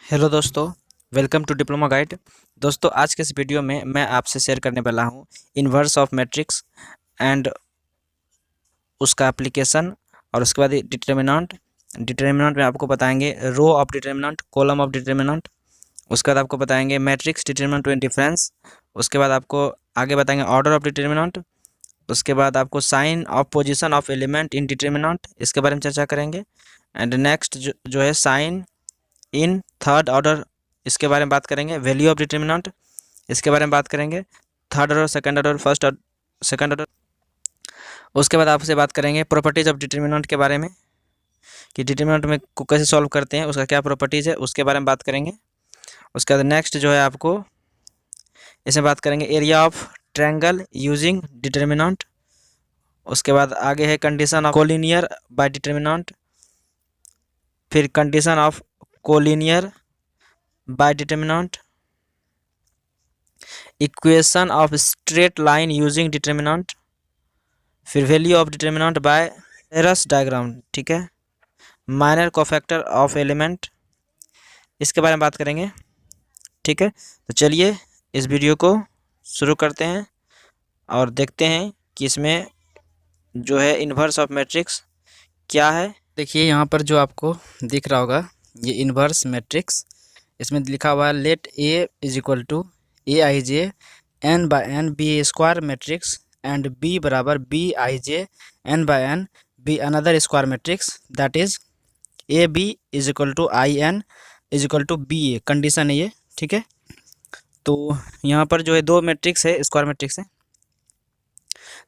Hello दोस्तों, welcome to diploma guide. दोस्तों, आज के इस वीडियो में मैं आपसे शेयर करने वाला हूँ इन्वर्स ऑफ मैट्रिक्स एंड उसका एप्लीकेशन और उसके बाद डिटर्मिनेंट। डिटर्मिनेंट में आपको बताएंगे row of determinant, column of determinant. उसके बाद आपको बताएंगे मैट्रिक्स डिटर्मिनेंट एंड डिफरेंस। उसके बाद आपको आगे बताएंगे ऑर्डर ऑफ डिटर्मिनेंट। उसके बाद आपको sign of position of element in determinant, इसके बारे में चर्चा करेंगे। एंड नेक्स्ट जो है साइन इन थर्ड ऑर्डर, इसके बारे में बात करेंगे। वैल्यू ऑफ डिटर्मिनेंट, इसके बारे में बात करेंगे। Third order, second order, first order, second order. उसके बाद आपसे बात करेंगे प्रॉपर्टीज ऑफ डिटर्मिनेंट के बारे में कि डिटर्मिनेंट में को कैसे सॉल्व करते हैं, उसका क्या प्रॉपर्टीज है, उसके बारे में बात करेंगे। उसके बाद नेक्स्ट जो है आपको इसमें बात करेंगे area of triangle using determinant. उसके बाद आगे है condition of collinear by determinant, फिर condition of collinear by determinant, equation of straight line using determinant, फिर value of determinant by arrows diagram, ठीक है। माइनर कोफैक्टर ऑफ एलिमेंट, इसके बारे में बात करेंगे, ठीक है। तो चलिए इस वीडियो को शुरू करते हैं और देखते हैं कि इसमें जो है इन्वर्स ऑफ मैट्रिक्स क्या है। देखिए यहाँ पर जो आपको दिख रहा होगा ये इन्वर्स मैट्रिक्स, इसमें लिखा हुआ है let A is equal to A I J N by N be a square matrix and B बराबर B I J N by N be another square matrix that is A B is equal to I N is equal to B A. Condition है ये, ठीक है। तो यहाँ पर जो है दो मैट्रिक्स है, स्क्वायर मैट्रिक्स है।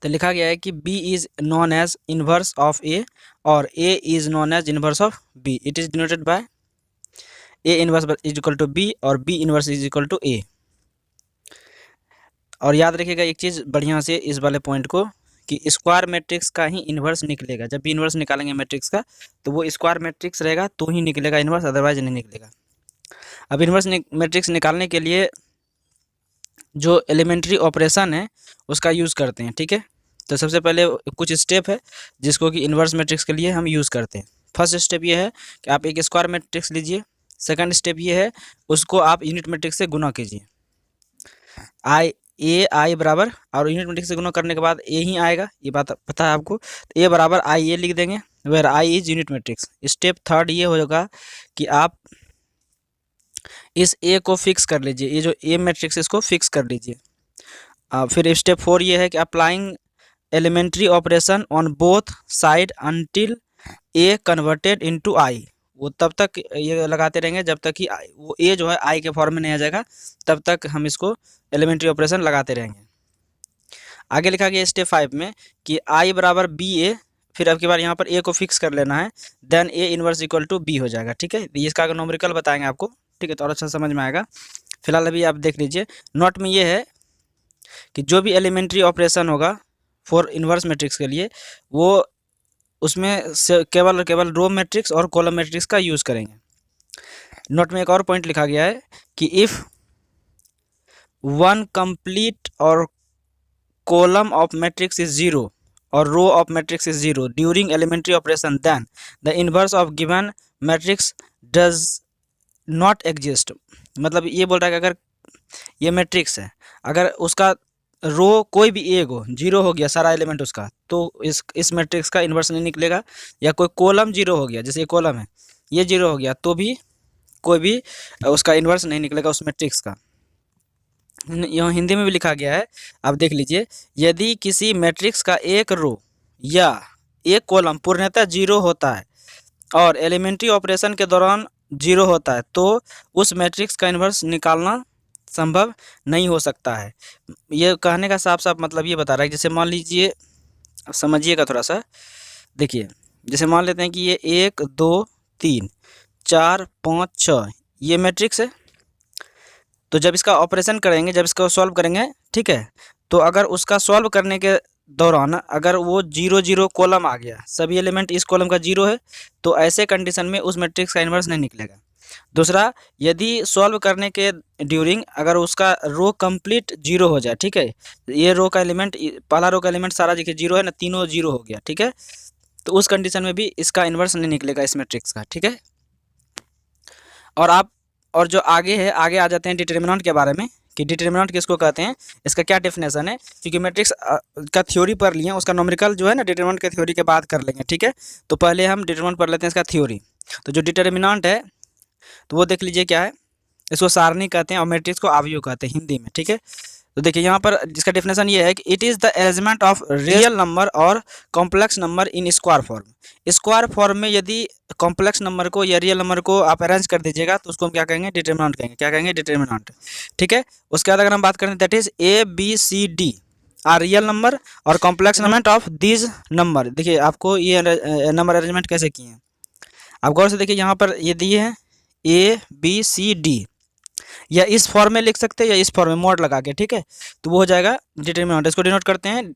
तो लिखा गया है कि B is known as inverse of A और A is known as inverse of B। It is denoted by A inverse is equal to B और B inverse is equal to A। और याद रखिएगा एक चीज़ बढ़िया से इस वाले पॉइंट को कि स्क्वायर मैट्रिक्स का ही इन्वर्स निकलेगा। जब भी इन्वर्स निकालेंगे मैट्रिक्स का तो वो स्क्वायर मैट्रिक्स रहेगा तो ही निकलेगा इन्वर्स, अदरवाइज नहीं निकलेगा। अब इन्वर्स मैट्रिक्स निकालने के लिए जो एलिमेंट्री ऑपरेशन है उसका यूज़ करते हैं, ठीक है। तो सबसे पहले कुछ स्टेप है जिसको कि इन्वर्स मैट्रिक्स के लिए हम यूज़ करते हैं। फर्स्ट स्टेप ये है कि आप एक स्क्वायर मैट्रिक्स लीजिए। सेकंड स्टेप ये है उसको आप यूनिट मैट्रिक्स से गुना कीजिए। आई बराबर, और यूनिट मैट्रिक्स से गुना करने के बाद ए ही आएगा, ये बात पता है आपको। तो ए बराबर आई ए लिख देंगे where I is unit matrix. Step third ये होगा कि आप इस ए को फिक्स कर लीजिए, ये जो ए मैट्रिक्स इसको फिक्स कर लीजिए। फिर स्टेप फोर ये है कि applying elementary operation on both side until A converted into I. वो तब तक ये लगाते रहेंगे जब तक कि वो ए जो है आई के फॉर्म में नहीं आ जाएगा, तब तक हम इसको एलिमेंट्री ऑपरेशन लगाते रहेंगे। आगे लिखा गया स्टेप 5 में कि आई बराबर बी ए, फिर अब की बार यहाँ पर ए को फिक्स कर लेना है, then A inverse equal to B हो जाएगा, ठीक है। इसका अगर नॉमरिकल बताएंगे आपको, ठीक है, तो और अच्छा समझ में आएगा। फिलहाल अभी आप देख लीजिए नोट में ये है कि जो भी एलिमेंट्री ऑपरेशन होगा फॉर इन्वर्स मैट्रिक्स के लिए वो उसमें से केवल और केवल रो मैट्रिक्स और कॉलम मैट्रिक्स का यूज़ करेंगे। नोट में एक और पॉइंट लिखा गया है कि इफ़ वन कंप्लीट और column of matrix is zero और row of matrix is zero during elementary operation then the inverse of given matrix does not exist. मतलब ये बोल रहा है कि अगर ये मैट्रिक्स है, अगर उसका रो कोई भी एक हो, जीरो हो गया सारा एलिमेंट उसका, तो इस मैट्रिक्स का इन्वर्स नहीं निकलेगा। या कोई कॉलम जीरो हो गया, जैसे ये कॉलम है ये जीरो हो गया, तो भी कोई भी उसका इन्वर्स नहीं निकलेगा उस मैट्रिक्स का। यहाँ हिंदी में भी लिखा गया है, आप देख लीजिए। यदि किसी मैट्रिक्स का एक रो या एक कॉलम पूर्णतः जीरो होता है और एलिमेंट्री ऑपरेशन के दौरान जीरो होता है तो उस मैट्रिक्स का इन्वर्स निकालना संभव नहीं हो सकता है। ये कहने का साफ साफ मतलब ये बता रहा है, जैसे मान लीजिए, समझिएगा थोड़ा सा, देखिए जैसे मान लेते हैं कि ये 1 2 3 4 5 6 ये मैट्रिक्स है। तो जब इसका ऑपरेशन करेंगे, जब इसको सॉल्व करेंगे, ठीक है, तो अगर उसका सॉल्व करने के दौरान अगर वो 0 0 कॉलम आ गया, सभी एलिमेंट इस कॉलम का 0 है, तो ऐसे कंडीशन में उस मैट्रिक्स का इन्वर्स नहीं निकलेगा। दूसरा, यदि सॉल्व करने के ड्यूरिंग अगर उसका रो कंप्लीट 0 हो जाए, ठीक है, ये रो का एलिमेंट, पहला रो का एलिमेंट सारा देखिए 0 है ना, तीनों 0 हो गया, ठीक है, तो उस कंडीशन में भी इसका इन्वर्स नहीं निकलेगा इस मैट्रिक्स का, ठीक है। और आप और जो आगे है, आगे आ जाते हैं डिटर्मिनेंट के बारे में कि डिटर्मिनेंट किसको कहते हैं, इसका क्या डेफिनेशन है। क्योंकि मैट्रिक्स का थ्योरी पढ़ लिए, उसका नॉमेरिकल जो है ना डिटर्मिनेंट के थ्योरी के बाद कर लेंगे, ठीक है। तो पहले हम डिटर्मिनेंट पढ़ लेते हैं इसका थ्योरी। तो जो डिटर्मिनेंट है तो वो देख लीजिए क्या है, इसको सारणी कहते हैं और मैट्रिक्स को अवयव कहते हैं हिंदी में, ठीक है। तो देखिए यहाँ पर जिसका डेफिनेशन ये है कि it is the arrangement of real number और complex number in square form. Square form में यदि कॉम्प्लेक्स नंबर को या रियल नंबर को आप अरेंज कर दीजिएगा तो उसको हम क्या कहेंगे, डिटर्मिनेंट कहेंगे। क्या कहेंगे, डिटर्मिनेंट, ठीक है। उसके बाद अगर हम बात करें that is A B C D are real number और complex number of this number. देखिए आपको ये नंबर अरेंजमेंट कैसे किए हैं, आप गौर से देखिए, यहाँ पर ये दिए हैं ए बी सी डी, या इस फॉर्म में लिख सकते हैं या इस फॉर्म में मोड लगा के, ठीक है। तो वो हो जाएगा डिटर्मिनेंट। इसको डिनोट करते हैं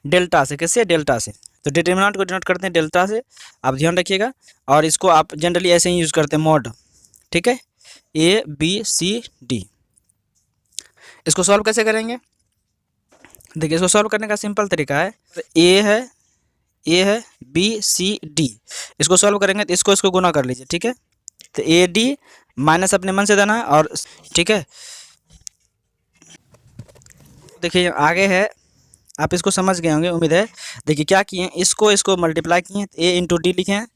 डेल्टा से, किससे, डेल्टा से। तो डिटर्मिनेंट को डिनोट करते हैं डेल्टा से, आप ध्यान रखिएगा। और इसको आप जनरली ऐसे ही यूज़ करते हैं, मोड, ठीक है, ए बी सी डी। इसको सॉल्व कैसे करेंगे, देखिए इसको सॉल्व करने का सिंपल तरीका है, ए है बी सी डी, इसको सॉल्व करेंगे तो इसको गुना कर लीजिए, ठीक है। तो ए डी माइनस अपने मन से देना है, और ठीक है। देखिए आगे है, आप इसको समझ गए होंगे उम्मीद है। देखिए क्या किए हैं, इसको मल्टीप्लाई किए हैं, ए इंटू डी लिखे हैं,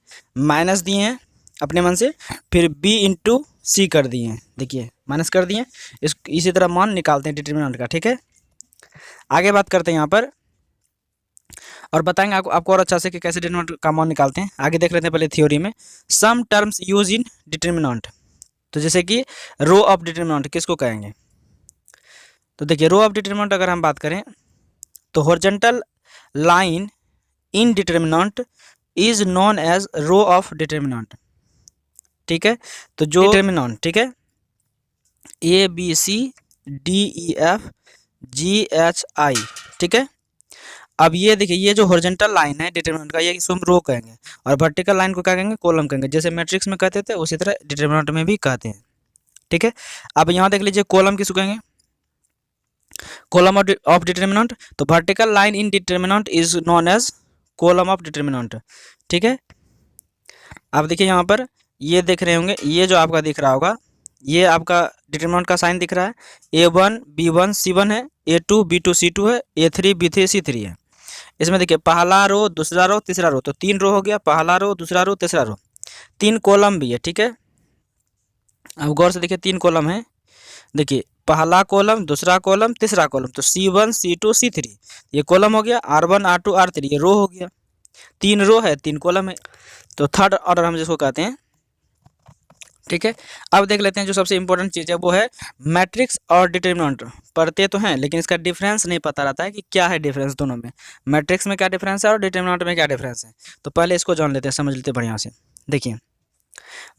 माइनस दिए हैं अपने मन से, फिर बी इंटू सी कर दिए हैं, देखिए माइनस कर दिए। इसी तरह मान निकालते हैं डिटर्मिनेंट का, ठीक है। आगे बात करते हैं यहाँ पर और बताएंगे आपको और अच्छा से कि कैसे डिटर्मिनेंट का मान निकालते हैं। आगे देख लेते हैं पहले थ्योरी में some terms use in determinant. तो जैसे कि रो ऑफ डिटर्मिनेंट किसको कहेंगे, तो देखिए रो ऑफ डिटर्मिनेंट अगर हम बात करें तो horizontal line in determinant is known as row of determinant, ठीक है। तो जो डिटर्मिनेंट, ठीक है, A B C D E F G H I, ठीक है। अब ये देखिए ये जो हॉरिजॉन्टल लाइन है डिटर्मिनेंट का, ये इसको हम रो कहेंगे, और वर्टिकल लाइन को क्या कहेंगे, कॉलम कहेंगे। जैसे मैट्रिक्स में कहते थे उसी तरह डिटर्मिनेंट में भी कहते हैं, ठीक है। अब यहाँ देख लीजिए कॉलम किसको कहेंगे, कॉलम ऑफ डिटर्मिनेंट। तो vertical line in determinant is known as column of determinant, ठीक है। अब देखिए यहाँ पर ये देख रहे होंगे, ये जो आपका दिख रहा होगा, ये आपका डिटर्मिनेंट का साइन दिख रहा है, A1 B1 C1 है, A2 B2 C2 है, A3 B3 C3 है। इसमें देखिए पहला रो, दूसरा रो, तीसरा रो, तो 3 रो हो गया, पहला रो, दूसरा रो, तीसरा रो। 3 कॉलम भी है, ठीक है। अब गौर से देखिए 3 कॉलम है, देखिए पहला कॉलम, दूसरा कॉलम, तीसरा कॉलम, तो C1 C2 C3 ये कॉलम हो गया, R1 R2 R3 ये रो हो गया। 3 रो है, 3 कॉलम है, तो थर्ड ऑर्डर हम जिसको कहते हैं, ठीक है। अब देख लेते हैं जो सबसे इंपॉर्टेंट चीज़ है वो है मैट्रिक्स और डिटर्मिनेंट। पढ़ते तो हैं लेकिन इसका डिफरेंस नहीं पता रहता है कि क्या है डिफरेंस दोनों में, मैट्रिक्स में क्या डिफरेंस है और डिटर्मिनेंट में क्या डिफरेंस है। तो पहले इसको जान लेते हैं, समझ लेते हैं बढ़िया से। देखिए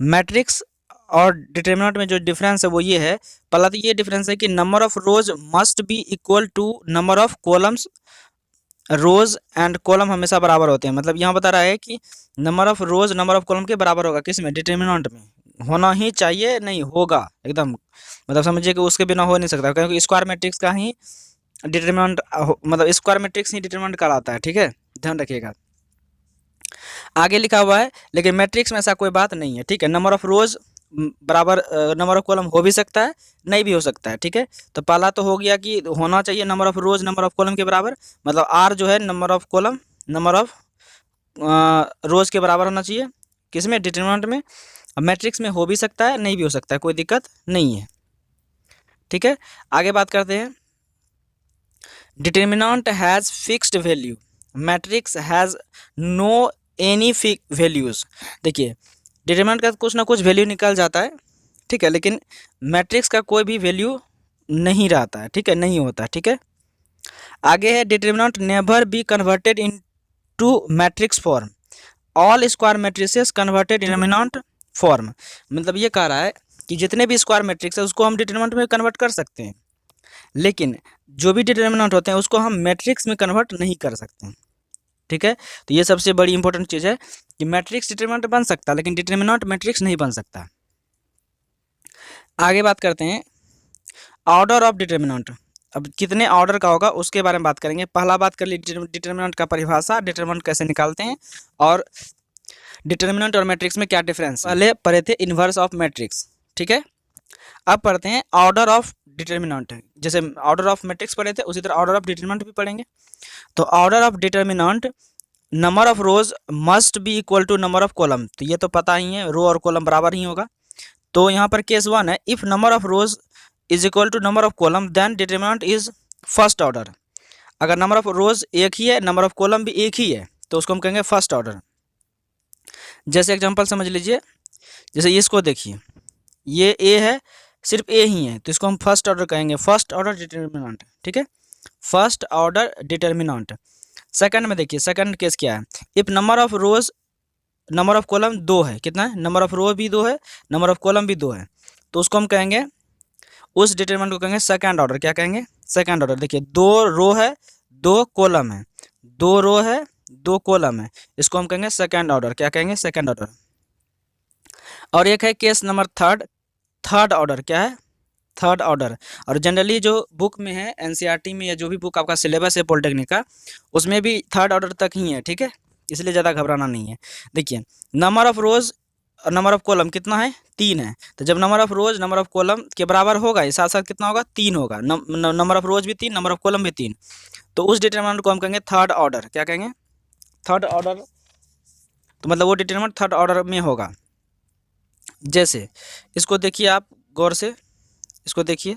मैट्रिक्स और डिटर्मिनेंट में जो डिफरेंस है वो ये है, पहला तो ये डिफरेंस है कि number of rows must be equal to number of columns. Rows and column हमेशा बराबर होते हैं, मतलब यहाँ बता रहा है कि number of rose number of column के बराबर होगा, किस में, डिटर्मिनेंट में होना ही चाहिए, नहीं होगा एकदम, मतलब समझिए कि उसके बिना हो नहीं सकता, क्योंकि स्क्वायर मैट्रिक्स का ही डिटर्मिनेंट, मतलब स्क्वायर मैट्रिक्स ही डिटर्मिनेंट कहलाता है, ठीक है, ध्यान रखिएगा। आगे लिखा हुआ है लेकिन मैट्रिक्स में ऐसा कोई बात नहीं है, ठीक है। नंबर ऑफ रोज बराबर नंबर ऑफ कॉलम हो भी सकता है, नहीं भी हो सकता है, ठीक है। तो पहला तो हो गया कि होना चाहिए number of rose number of column के बराबर, मतलब आर जो है number of column number of रोज के बराबर होना चाहिए, किसमें, डिटर्मिनेंट में। मैट्रिक्स में हो भी सकता है, नहीं भी हो सकता है, कोई दिक्कत नहीं है, ठीक है। आगे बात करते हैं, determinant has fixed value, matrix has no any fix values. देखिए डिटर्मिनेंट का कुछ ना कुछ वैल्यू निकल जाता है, ठीक है, लेकिन मैट्रिक्स का कोई भी वैल्यू नहीं रहता है, ठीक है, नहीं होता है, ठीक है। आगे है determinant never be converted into matrix form, all square matrices converted determinant form. मतलब ये कह रहा है कि जितने भी स्क्वायर मैट्रिक्स है उसको हम डिटर्मिनेंट में कन्वर्ट कर सकते हैं, लेकिन जो भी डिटर्मिनेंट होते हैं उसको हम मैट्रिक्स में कन्वर्ट नहीं कर सकते हैं, ठीक है। तो ये सबसे बड़ी इंपॉर्टेंट चीज़ है कि मैट्रिक्स डिटर्मिनेंट बन सकता है लेकिन डिटर्मिनेंट मैट्रिक्स नहीं बन सकता। आगे बात करते हैं ऑर्डर ऑफ डिटर्मिनेंट। अब कितने ऑर्डर का होगा उसके बारे में बात करेंगे। पहला बात कर ली डिटर्मिनेंट का परिभाषा, डिटर्मिनेंट कैसे निकालते हैं, और डिटर्मिनेंट और मैट्रिक्स में क्या डिफरेंस। पहले पढ़े थे इन्वर्स ऑफ मैट्रिक्स, ठीक है। अब पढ़ते हैं ऑर्डर ऑफ डिटर्मिनेंट। जैसे ऑर्डर ऑफ मैट्रिक्स पढ़े थे उसी तरह ऑर्डर ऑफ डिटर्मिनेंट भी पढ़ेंगे। तो order of determinant, number of rows must be equal to number of column. तो ये तो पता ही है, रो और कॉलम बराबर ही होगा। तो यहाँ पर केस 1 है, if number of rows is equal to number of column then determinant is first order. अगर नंबर ऑफ रोज एक ही है, नंबर ऑफ कॉलम भी एक ही है, तो उसको हम कहेंगे फर्स्ट ऑर्डर। जैसे एग्जांपल समझ लीजिए, जैसे इसको देखिए, ये ए है, सिर्फ ए ही है, तो इसको हम फर्स्ट ऑर्डर कहेंगे, फर्स्ट ऑर्डर डिटर्मिनेंट। ठीक है, फर्स्ट ऑर्डर डिटर्मिनेंट। सेकंड में देखिए, सेकंड केस क्या है, if number of rose, number of column 2 है, कितना है, नंबर ऑफ रो भी 2 है, नंबर ऑफ कॉलम भी 2 है, तो उसको हम कहेंगे, उस डिटर्मिनेंट को कहेंगे सेकंड ऑर्डर। क्या कहेंगे, सेकंड ऑर्डर। देखिए 2 रो है, 2 कॉलम है, 2 रो है, 2 कॉलम है, इसको हम कहेंगे सेकंड ऑर्डर। क्या कहेंगे, सेकंड ऑर्डर। और एक है case number third, third order. क्या है, थर्ड ऑर्डर। और जनरली जो बुक में है, एनसीईआरटी में या जो भी बुक आपका सिलेबस है पॉलिटेक्निक का, उसमें भी थर्ड ऑर्डर तक ही है। ठीक है, इसलिए ज़्यादा घबराना नहीं है। देखिए नंबर ऑफ रोज और नंबर ऑफ कॉलम कितना है, 3 है। तो जब number of rose number of column के बराबर होगा, ये साथ साथ कितना होगा, 3 होगा। नंबर ऑफ रोज भी 3, नंबर ऑफ कॉलम भी 3, तो उस डिटरमिनेंट को हम कहेंगे थर्ड ऑर्डर। क्या कहेंगे, थर्ड ऑर्डर। तो मतलब वो डिटरमिनेंट थर्ड ऑर्डर में होगा। जैसे इसको देखिए आप गौर से, इसको देखिए,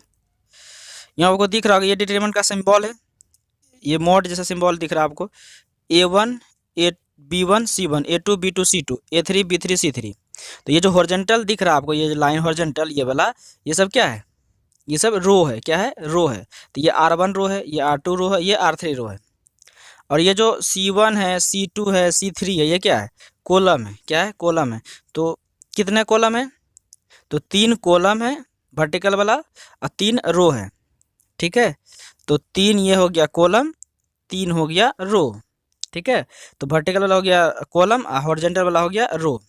यहाँ आपको दिख रहा होगा, ये डिटरमिनेंट का सिंबल है, ये मॉड जैसा सिंबल दिख रहा है आपको, A1 B1 C1, A2 B2 C2, A3 B3 C3। तो ये जो हॉरिजॉन्टल दिख रहा है आपको, ये जो लाइन हॉरिजॉन्टल ये वाला, ये सब क्या है, ये सब रो है। क्या है, रो है। तो ये R1 रो है, ये R2 रो है, ये R3 रो है। और ये जो C1 है, C2 है, C3 है, ये क्या है, कॉलम है। क्या है, कॉलम है। तो कितने कॉलम है, तो 3 कॉलम है वर्टिकल वाला और 3 रो है। ठीक है, तो 3 ये हो गया कॉलम, 3 हो गया रो। ठीक है, तो वर्टिकल वाला हो गया कॉलम और हॉरिजॉन्टल वाला हो गया रो।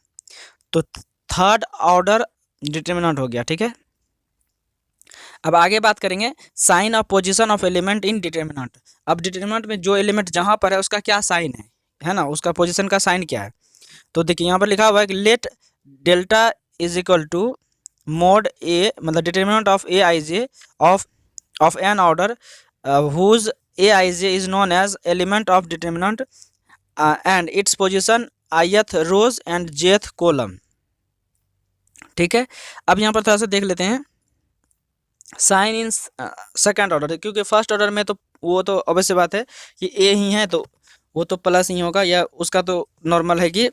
तो थर्ड ऑर्डर डिटर्मिनेंट हो गया। ठीक है, अब आगे बात करेंगे sign of position of element in determinant. अब डिटर्मिनेंट में जो एलिमेंट जहां पर है उसका क्या साइन है ना, उसका पोजीशन का साइन क्या है। तो देखिए यहाँ पर लिखा हुआ है कि let delta is equal to mod A, मतलब determinant of A I J of N order whose A I J is known as element of determinant and its position ith rows and jth column. ठीक है, अब यहाँ पर थोड़ा सा देख लेते हैं साइन इन सेकंड ऑर्डर, क्योंकि फर्स्ट ऑर्डर में तो वो तो अवश्य बात है कि ए ही है, तो वो तो प्लस ही होगा, या उसका तो नॉर्मल है कि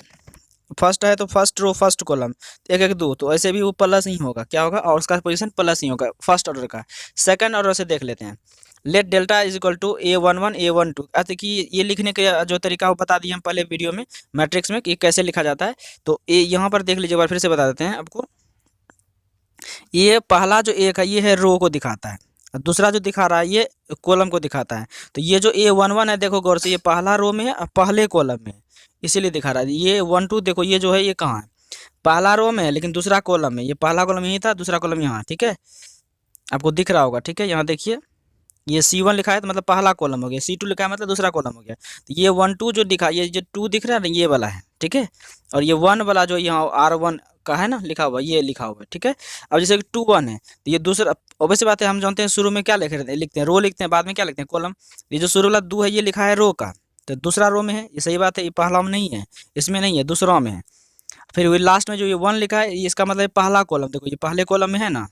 फर्स्ट है तो फर्स्ट रो फर्स्ट कॉलम 1 1 2, तो ऐसे भी वो प्लस ही होगा। क्या होगा, और उसका पोजीशन प्लस ही होगा फर्स्ट ऑर्डर का। सेकंड ऑर्डर से देख लेते हैं, let delta is equal to A11 A12। अर्थ कि ये लिखने का जो तरीका वो बता दिया हम पहले वीडियो में मैट्रिक्स में कि कैसे लिखा जाता है। तो ये यहाँ पर देख लीजिए, एक बार फिर से बता देते हैं आपको। ये पहला जो एक है ये है रो को दिखाता है, और दूसरा जो दिखा रहा है ये कॉलम को दिखाता है। तो ये जो A11 है, देखो गौर से, ये पहला रो में है और पहले कॉलम में है, इसीलिए दिखा रहा है। ये 1 2 देखो, ये जो है ये कहाँ है, पहला रो में है लेकिन दूसरा कॉलम में, ये पहला कॉलम यही था, दूसरा कॉलम यहाँ। ठीक है, आपको दिख रहा होगा। ठीक है, यहाँ देखिए, ये C1 लिखा है तो मतलब पहला कॉलम हो गया, C2 लिखा है मतलब दूसरा कॉलम हो गया। तो ये 1 2 जो दिखा, ये जो 2 दिख रहा है ना, ये वाला है। ठीक है, और ये 1 वाला जो यहाँ R1 का है ना लिखा हुआ, ये लिखा हुआ है। ठीक है, अब जैसे कि 2 1 है, तो ये दूसरा, ऑब्वियस बात है, हम जानते हैं शुरू में क्या लिखते हैं रो लिखते हैं, बाद में क्या लिखते हैं, कॉलम। ये जो शुरू वाला 2 है ये लिखा है रो का, तो दूसरा रो में है, ये सही बात है, ये पहला में नहीं है, इसमें नहीं है, दूसरा में है। फिर वो लास्ट में जो ये 1 लिखा है, ये इसका मतलब पहला कॉलम, देखो ये पहले कॉलम में है ना।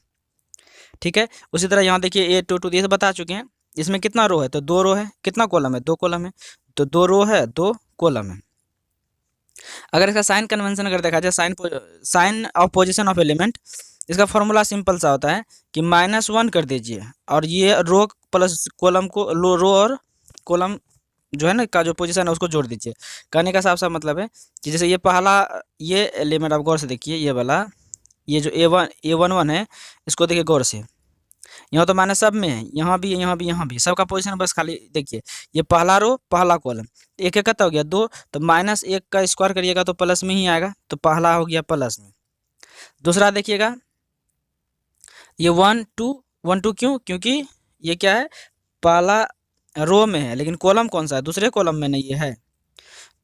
ठीक है, उसी तरह यहाँ देखिए A2 2 ये सब बता चुके हैं। इसमें कितना रो है, तो 2 रो है, कितना कॉलम है, 2 कॉलम है, तो 2 रो है 2 कॉलम है। अगर इसका साइन कन्वेंशन अगर देखा जाए, sign of position of element, इसका फॉर्मूला सिंपल सा होता है कि -1 कर दीजिए और ये रो प्लस कॉलम को, रो और कॉलम जो है ना का जो पोजीशन है उसको जोड़ दीजिए। कहने का साफ साफ मतलब है कि जैसे ये पहला ये एलिमेंट आप गौर से देखिए, ये वाला, ये जो A11 है, इसको देखिए गौर से, यहाँ तो माने सब में है, यहाँ भी यहाँ भी यहाँ भी, सबका पोजीशन बस खाली देखिए, ये पहला रो पहला कॉलम, एक एक कितना हो गया 2, तो -1 का स्क्वायर करिएगा तो प्लस में ही आएगा, तो पहला हो गया प्लस में। दूसरा देखिएगा, ये 1 2 क्यों, क्योंकि ये क्या है, पहला रो में है लेकिन कॉलम कौन सा है, दूसरे कॉलम में नहीं है।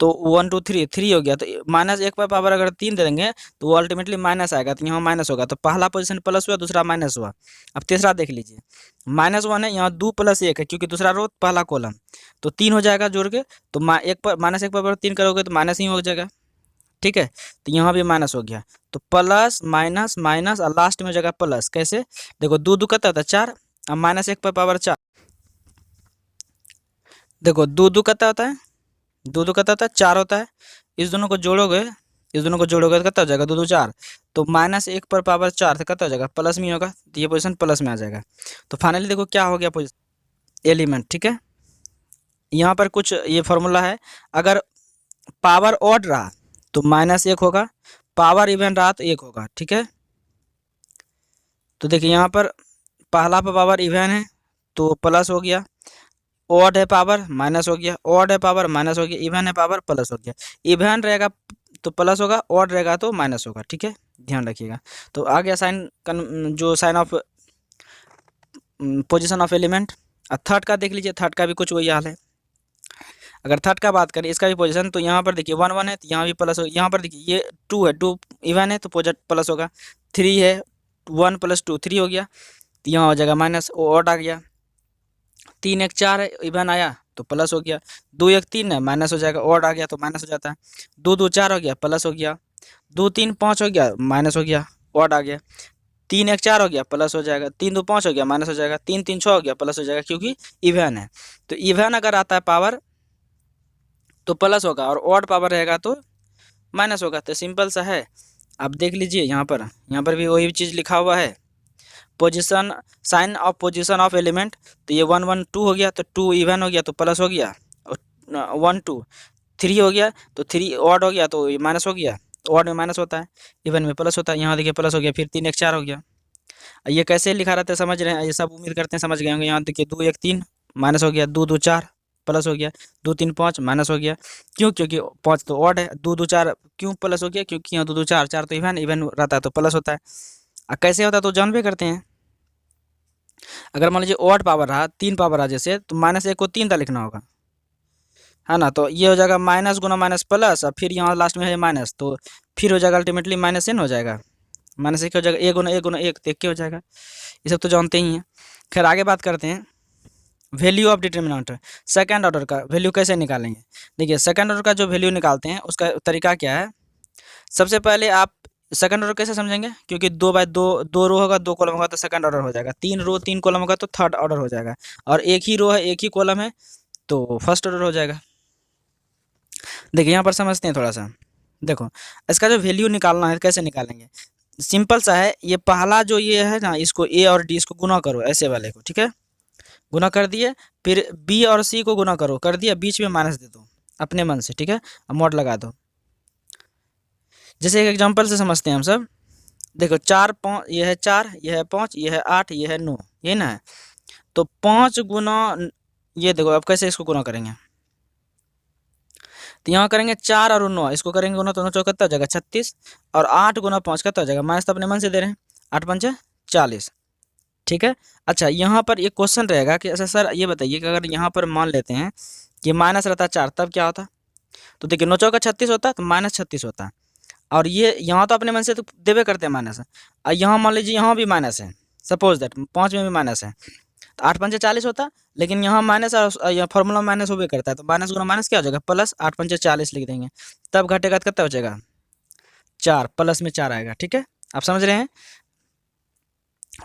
तो 1 2 3 3 हो गया, तो माइनस एक पर पावर अगर 3 दे देंगे तो वो अल्टीमेटली माइनस आएगा, तो यहाँ माइनस होगा, तो पहला पोजीशन प्लस हुआ, दूसरा माइनस हुआ। अब तीसरा देख लीजिए, -1 है, यहाँ 2 + 1 है क्योंकि दूसरा रो पहला कॉलम, तो 3 हो जाएगा जोड़ के, तो एक पर -1 पर 3 करोगे तो माइनस ही हो जाएगा, ठीक है। तो यहाँ भी माइनस हो गया, तो प्लस माइनस माइनस और लास्ट में हो जाएगा प्लस। कैसे? देखो 2 2 कितना होता है 4, अब -1 पर पावर 4, देखो 2 2 कितना होता है, 2 2 कितना होता है 4 होता है, इस दोनों को जोड़ोगे, इस दोनों को जोड़ोगे तो कितना हो जाएगा 2 2 4, तो -1 पर पावर 4 तो कितना हो जाएगा प्लस में ही होगा, तो ये पोजीशन प्लस में आ जाएगा। तो फाइनली देखो क्या हो गया पोजीशन एलिमेंट, ठीक है। यहाँ पर कुछ ये फॉर्मूला है, अगर पावर ऑड रहा तो -1 होगा, पावर इवन रहा तो 1 होगा, ठीक है। तो देखिए यहाँ पर पहला पर पावर इवन है तो प्लस हो गया, ऑड है पावर माइनस हो गया, ऑड है पावर माइनस हो गया, इवन है पावर प्लस हो गया। इवन रहेगा तो प्लस होगा, ऑड रहेगा तो माइनस होगा, ठीक है, ध्यान रखिएगा। तो आ गया साइन जो sine of position of element. अब थर्ड का देख लीजिए, थर्ड का भी कुछ वही हाल है। अगर थर्ड का बात करें इसका भी पोजीशन, तो यहाँ पर देखिए 1 1 है तो यहाँ भी प्लस हो, यहाँ पर देखिए ये 2 है, 2 इवन है तो पोजिट प्लस होगा, 3 है 1 + 2 3 हो गया, तो यहाँ हो जाएगा माइनस, ऑड आ गया। 3 1 4 है इवन आया तो प्लस हो गया, 2 1 3 है माइनस हो जाएगा, ऑड आ गया तो माइनस हो जाता है, 2 2 4 हो गया प्लस हो गया, 2 3 5 हो गया माइनस हो गया, ऑड आ गया, 3 1 4 हो गया प्लस हो जाएगा, 3 2 5 हो गया माइनस हो जाएगा, 3 3 6 हो गया प्लस हो जाएगा, क्योंकि इवन है। तो इवन अगर आता है पावर तो प्लस होगा, और ऑड पावर रहेगा तो माइनस होगा, तो सिंपल सा है। आप देख लीजिए यहाँ पर भी वही चीज़ लिखा हुआ है, position sine of position of element. तो ये 1 1 2 हो गया, तो 2 इवन हो गया तो प्लस हो गया, और 1 2 3 हो गया तो 3 ऑड हो गया तो ये माइनस हो गया, ऑड में माइनस होता है, इवन में प्लस होता है। यहाँ देखिए प्लस हो गया, फिर 3 1 4 हो गया। ये कैसे लिखा रहता है समझ रहे हैं, ये सब उम्मीद करते हैं समझ गए होंगे। यहाँ देखिए 2 1 3 माइनस हो गया, 2 2 4 प्लस हो गया, 2 3 5 माइनस हो गया, क्यों? क्योंकि 5 तो ऑड है, 2 2 4 क्यों प्लस हो गया? क्योंकि यहाँ 2 2 4 4 तो इवन इवन रहता है तो प्लस होता है। कैसे होता है तो जान भी करते हैं। अगर मान लीजिए ऑड पावर रहा, 3 पावर रहा जैसे, तो -1 को 3 था लिखना होगा, है ना। तो ये हो जाएगा माइनस गुना माइनस प्लस, और फिर यहाँ लास्ट में है माइनस, तो फिर हो जाएगा अल्टीमेटली -n हो जाएगा, -1 हो जाएगा, 1 गुना 1 गुना 1 तो 1 हो जाएगा। ये सब तो जानते ही हैं। खैर आगे बात करते हैं, value of determinant second order का वैल्यू कैसे निकालेंगे। देखिए सेकंड ऑर्डर का जो वैल्यू निकालते हैं उसका तरीका क्या है। सबसे पहले आप सेकंड ऑर्डर कैसे समझेंगे, क्योंकि 2 बाय 2 2 रो होगा 2 कॉलम होगा तो सेकंड ऑर्डर हो जाएगा, 3 रो 3 कॉलम होगा तो थर्ड ऑर्डर हो जाएगा, और एक ही रो है एक ही कॉलम है तो फर्स्ट ऑर्डर हो जाएगा। देखिए यहाँ पर समझते हैं थोड़ा सा। देखो इसका जो वैल्यू निकालना है कैसे निकालेंगे, सिंपल सा है। ये पहला जो ये है ना, इसको ए और डी इसको गुना करो, ऐसे वाले को, ठीक है, गुना कर दिए, फिर बी और सी को गुना करो, कर दिया, बीच में माइनस दे दो अपने मन से, ठीक है, अब मॉड लगा दो। जैसे एक एग्जांपल से समझते हैं हम सब। देखो 4 5, ये है 4, ये है 5, ये है 8, ये है 9, ये ना है, तो 5 गुना, ये देखो अब कैसे इसको गुना करेंगे, तो यहाँ करेंगे 4 और 9, इसको करेंगे गुना तो 9 चौक कितना हो जाएगा 36, और 8 गुना 5 कितना हो जाएगा, माइनस तो अपने मन से दे रहे हैं, 8 5 40, ठीक है। अच्छा यहाँ पर एक क्वेश्चन रहेगा कि अच्छा सर ये बताइए कि अगर यहाँ पर मान लेते हैं कि माइनस रहता 4 तब क्या होता, तो देखिए 9 चौका 36 होता तो -36 होता, और ये यहाँ तो अपने मन से तो देवे करते हैं माइनस, और यहाँ मान लीजिए यहाँ भी माइनस है, सपोज दैट 5 में भी माइनस है, तो 8 5 40 होता, लेकिन यहाँ माइनस और यहाँ फॉर्मूला माइनस हो भी करता है, तो माइनस गुना माइनस क्या हो जाएगा प्लस, 8 5 40 लिख देंगे, तब घटेगा तो कितना हो जाएगा 4, प्लस में 4 आएगा, ठीक है, आप समझ रहे हैं।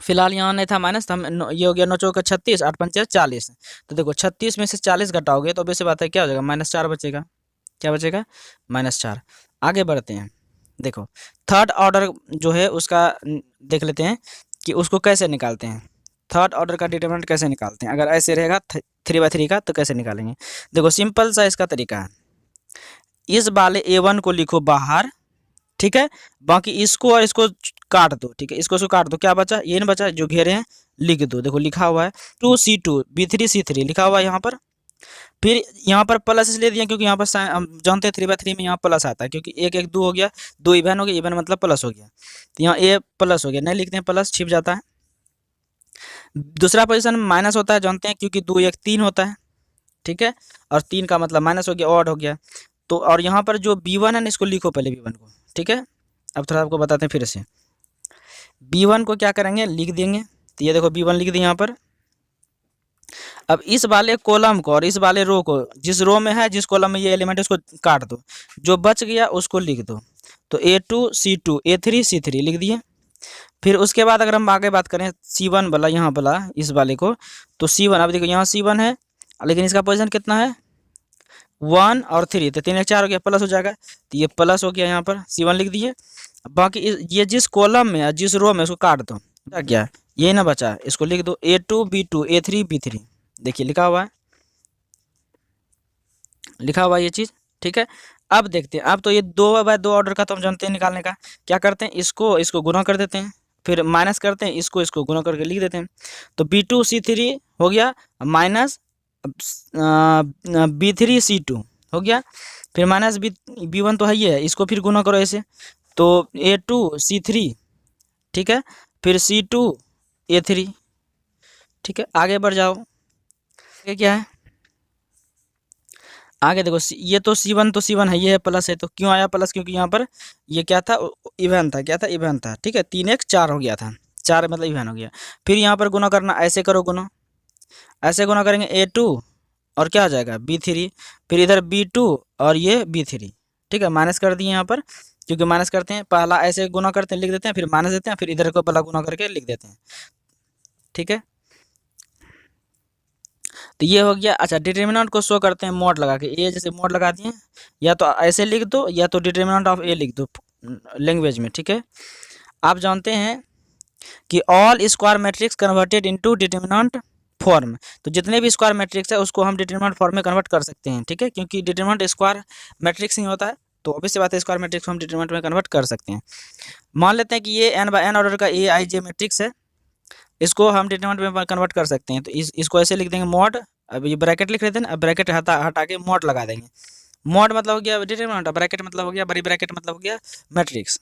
फिलहाल यहाँ नहीं था माइनस, तो हम ये हो गया 9 चौका 36, 8 5 40, तो देखो 36 में से 40 घटाओगे तो वैसे बात है क्या हो जाएगा -4 बचेगा, क्या बचेगा -4। आगे बढ़ते हैं, देखो थर्ड ऑर्डर जो है उसका देख लेते हैं कि उसको कैसे निकालते हैं, थर्ड ऑर्डर का डिटरमिनेंट कैसे निकालते हैं। अगर ऐसे रहेगा 3/3 का तो कैसे निकालेंगे। देखो सिंपल सा इसका तरीका है, इस वाले A1 को लिखो बाहर, ठीक है, बाकी इसको और इसको काट दो, ठीक है, इसको काट दो, क्या बचा ये न बचा, जो घेरे हैं लिख दो। देखो लिखा हुआ है 2C2 B3C3 लिखा हुआ है यहाँ पर, फिर यहाँ पर प्लस इसलिए दिया क्योंकि यहाँ पर हम जानते हैं 3/3 में यहाँ प्लस आता है, क्योंकि 1 1 2 हो गया, 2 इवन हो गया, इवन मतलब प्लस हो गया, तो यहाँ ए प्लस हो गया, नहीं लिखते हैं प्लस छिप जाता है। दूसरा पोजीशन माइनस होता है जानते हैं, क्योंकि 2 1 3 होता है, ठीक है, और 3 का मतलब माइनस हो गया, ऑड हो गया, तो और यहाँ पर जो B1 है ना, इसको लिखो पहले B1 को, ठीक है। अब थोड़ा आपको बताते हैं फिर से। B1 को क्या करेंगे, लिख देंगे। तो ये देखो B1 लिख दिए यहाँ पर। अब इस वाले कॉलम को और इस वाले रो को, जिस रो में है, जिस कॉलम में ये एलिमेंट है, उसको काट दो, जो बच गया उसको लिख दो। तो A2 C2 A3 C3 लिख दिए। फिर उसके बाद अगर हम आगे बात करें C1 वाला, यहाँ वाला इस वाले को, तो C1, अब देखो यहाँ C1 है, लेकिन इसका पोजीशन कितना है 1 और 3, तो 3 1 4 हो गया, प्लस हो जाएगा। तो ये प्लस हो गया, यहाँ पर C1 लिख दिए। बाकी ये जिस कॉलम में है, जिस रो में, उसको काट दो। क्या ये ना बचा, इसको लिख दो A2 B2 A3 B3। देखिए लिखा हुआ है, लिखा हुआ है ये चीज़, ठीक है। अब देखते हैं, अब तो ये 2/2 ऑर्डर का तो हम जानते हैं निकालने का। क्या करते हैं, इसको गुना कर देते हैं, फिर माइनस करते हैं, इसको गुना करके लिख देते हैं। तो B2 C3 हो गया, माइनस B3 C2 हो गया, फिर माइनस B1 तो है ही है, इसको फिर गुना करो ऐसे। तो A2 C3, ठीक है, फिर C2 A3, ठीक है। आगे बढ़ जाओ, ये क्या है, आगे देखो ये तो C1 तो C1 है, ये है प्लस है, तो क्यों आया प्लस, क्योंकि यहाँ पर ये क्या था, इवन था, क्या था, इवन था, ठीक है। 3 1 4 हो गया था, 4 मतलब इवन हो गया। फिर यहाँ पर गुना करना, ऐसे करो गुना, ऐसे गुना करेंगे A2 और क्या आ जाएगा B3, फिर इधर B2 और ये B3, ठीक है। माइनस कर दिए यहाँ पर, क्योंकि माइनस करते हैं, पहला ऐसे गुना करते हैं लिख देते हैं, फिर माइनस देते हैं, फिर इधर को पहला गुना करके लिख देते हैं, ठीक है। तो ये हो गया। अच्छा, डिटर्मिनेंट को शो करते हैं मॉड लगा के, ए जैसे मॉड लगा दिए, या तो ऐसे लिख दो या तो डिटर्मिनेंट ऑफ ए लिख दो लैंग्वेज में, ठीक है। आप जानते हैं कि all square matrix converted into determinant form, तो जितने भी स्क्वायर मैट्रिक्स है उसको हम डिटर्मिनेंट फॉर्म में कन्वर्ट कर सकते हैं, ठीक है, क्योंकि डिटर्मिनेंट स्क्वायर मैट्रिक्स ही होता है, तो ऑब्वियस सी बात है स्क्वायर मैट्रिक्स को हम डिटर्मिनेंट में कन्वर्ट कर सकते हैं। मान लेते हैं कि ये n/n ऑर्डर का Aij मैट्रिक्स है, इसको हम डिटर्मिनेंट में कन्वर्ट कर सकते हैं। तो इसको ऐसे लिख देंगे मॉड, अब ये ब्रैकेट लिख लेते हैं ना, अब ब्रैकेट हटा के मॉड लगा देंगे। मॉड मतलब हो गया डिटर्मिनेंट, ब्रैकेट मतलब हो गया, बड़ी ब्रैकेट मतलब हो गया मैट्रिक्स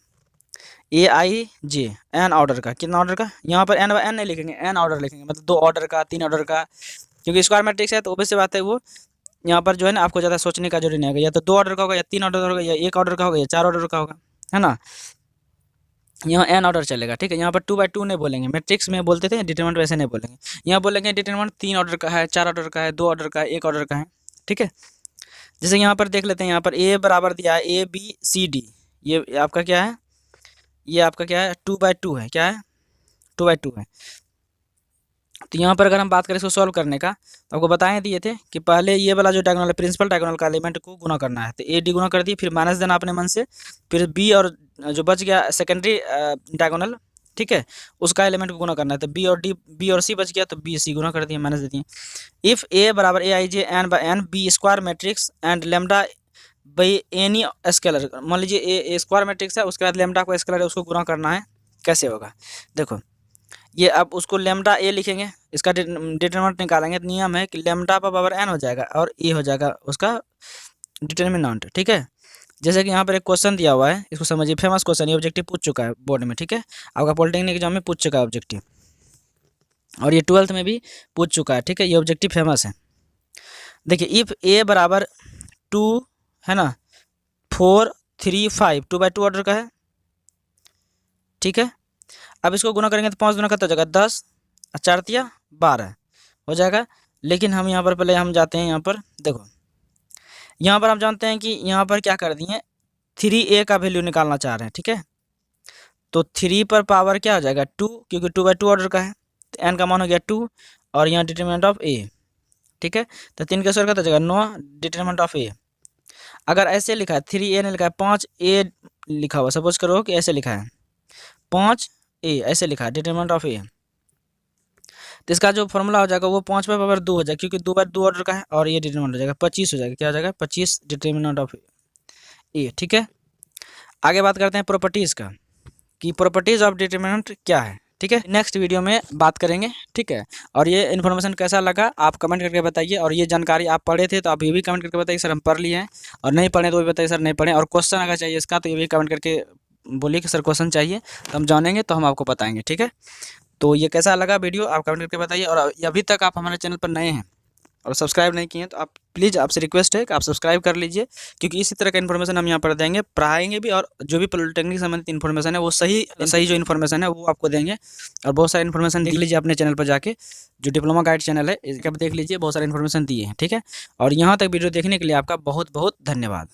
Aij n ऑर्डर का, कितना ऑर्डर का, यहाँ पर n/n नहीं लिखेंगे, n ऑर्डर लिखेंगे, मतलब 2 ऑर्डर का, 3 ऑर्डर का, क्योंकि स्क्वायर मैट्रिक्स है, तो ऑब्वियस सी बात है वो यहाँ पर जो है ना, आपको ज़्यादा सोचने का जरूरी नहीं होगा, या तो 2 ऑर्डर का होगा, या 3 ऑर्डर का होगा, या 1 ऑर्डर का होगा, या 4 ऑर्डर का होगा, है ना। यहाँ n ऑर्डर चलेगा, ठीक है। यहाँ पर 2/2 नहीं बोलेंगे, मैट्रिक्स में बोलते थे, डिटरमिनेंट वैसे नहीं बोलेंगे। यहाँ बोलेंगे डिटरमिनेंट 3 ऑर्डर का है, 4 ऑर्डर का है, 2 ऑर्डर का है, 1 ऑर्डर का है, ठीक है। जैसे यहाँ पर देख लेते हैं, यहाँ पर a बराबर दिया है ABCD, ये आपका क्या है, ये आपका क्या है 2/2 है, क्या है 2/2 है। तो यहाँ पर अगर हम बात करें इसको सॉल्व करने का, तो आपको बताए दिए थे कि पहले ये वाला जो डायगोनल है, प्रिंसिपल डायगोनल का एलिमेंट को गुना करना है, तो AD गुना कर दिए, फिर माइनस देना अपने मन से, फिर B और जो बच गया सेकेंडरी डायगोनल, ठीक है, उसका एलिमेंट को गुना करना है। तो B और C बच गया, तो BC गुना कर दिए, माइनस दे दिए। इफ़ A बराबर Aij n/n B square matrix and lambda by any scalar, मान लीजिए ए स्क्वायर मैट्रिक्स है, उसके बाद लेमडा को स्केलर है, उसको गुना करना है, कैसे होगा देखो। ये अब उसको लेमडा ए लिखेंगे, इसका डिटरमिनेंट निकालेंगे, तो नियम है कि लेमडा पर पावर n हो जाएगा और ए हो जाएगा उसका डिटरमिनेंट, ठीक है। जैसे कि यहाँ पर एक क्वेश्चन दिया हुआ है, इसको समझिए, फेमस क्वेश्चन, ये ऑब्जेक्टिव पूछ चुका है बोर्ड में, ठीक है, आपका पॉलिटेक्निक एग्जाम में पूछ चुका है ऑब्जेक्टिव, और ये 12th में भी पूछ चुका है, ठीक है, ये ऑब्जेक्टिव फेमस है। देखिए इफ़ ए बराबर 2 है ना, 4 3 5, 2/2 ऑर्डर का है, ठीक है। अब इसको गुना करेंगे तो 5 गुना कितना हो जाएगा 10, 4 तिया 12 हो जाएगा। लेकिन हम यहाँ पर पहले हम जाते हैं, यहाँ पर देखो, यहाँ पर हम जानते हैं कि यहाँ पर क्या कर दिए, 3a का वैल्यू निकालना चाह रहे हैं, ठीक है। तो 3 पर पावर क्या हो जाएगा 2, क्योंकि 2/2 ऑर्डर का है, तो n का मान हो गया 2, और यहाँ डिटरमिनेंट ऑफ a, ठीक है। तो 3 का स्क्वायर कितना हो जाएगा 9, डिटरमिनेंट ऑफ a। अगर ऐसे लिखा है 3a नहीं लिखा है, 5a लिखा हुआ, सपोज करो कि ऐसे लिखा है 5a, ऐसे लिखा है डिटरमिनेंट ऑफ a, तो इसका जो फॉर्मूला हो जाएगा वो 5 पर पावर 2 हो जाएगा, क्योंकि 2/2 ऑर्डर का है, और ये डिटरमिनेंट हो जाएगा 25 हो जाएगा, क्या हो जाएगा 25 डिटरमिनेंट ऑफ ए, ठीक है। आगे बात करते हैं प्रॉपर्टीज़ का, कि प्रॉपर्टीज़ ऑफ डिटरमिनेंट क्या है, ठीक है, नेक्स्ट वीडियो में बात करेंगे, ठीक है। और ये इन्फॉर्मेशन कैसा लगा आप कमेंट करके बताइए, और ये जानकारी आप पढ़े थे तो आप ये भी कमेंट करके बताइए सर हम पढ़ लिए हैं, और नहीं पढ़े तो भी बताइए सर नहीं पढ़े, और क्वेश्चन अगर चाहिए इसका तो ये भी कमेंट करके बोलिए कि सर क्वेश्चन चाहिए, तो हम जानेंगे तो हम आपको बताएंगे, ठीक है। तो ये कैसा लगा वीडियो आप कमेंट करके बताइए, और अभी तक आप हमारे चैनल पर नए हैं और सब्सक्राइब नहीं किए हैं तो आप प्लीज़ आपसे रिक्वेस्ट है कि आप सब्सक्राइब कर लीजिए, क्योंकि इसी तरह का इन्फॉर्मेशन हम यहाँ पर देंगे, पढ़ाएंगे भी, और जो भी पॉलिटेक्निक संबंधित इन्फॉर्मेशन है वो सही जो इन्फॉर्मेशन है वो आपको देंगे। और बहुत सारी इन्फॉर्मेशन देख लीजिए अपने चैनल पर जाके, जो डिप्लोमा गाइड चैनल है इसके आप देख लीजिए, बहुत सारी इन्फॉर्मेशन दिए हैं, ठीक है। और यहाँ तक वीडियो देखने के लिए आपका बहुत बहुत धन्यवाद।